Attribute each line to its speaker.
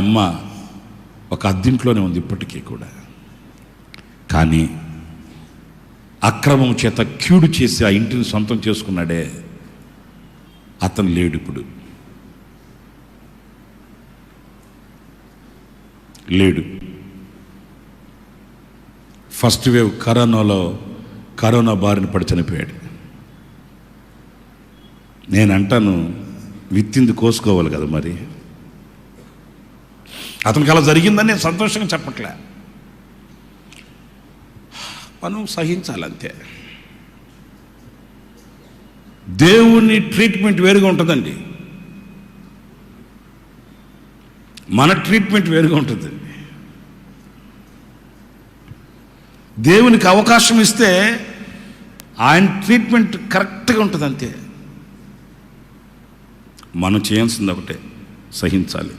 Speaker 1: అమ్మ ఒక అద్దింట్లోనే ఉంది ఇప్పటికీ కూడా. కానీ అక్రమం చేత కీడు చేసి ఆ ఇంటిని సొంతం చేసుకున్నాడే, అతను లేడు ఇప్పుడు, లేడు. ఫస్ట్ వేవ్ కరోనా బారిన పడి చనిపోయాడు. నేను అంటాను, విత్తింది కోసుకోవాలి కదా మరి. అతనికి అలా జరిగిందని నేను సంతోషంగా చెప్పట్లే, మనం సహించాలంతే. దేవుని ట్రీట్మెంట్ వేరుగా ఉంటుందండి, మన ట్రీట్మెంట్ వేరుగా ఉంటుంది. దేవునికి అవకాశం ఇస్తే ఆయన ట్రీట్మెంట్ కరెక్ట్గా ఉంటుంది అంతే. మనం చేయాల్సింది ఒకటే, సహించాలి.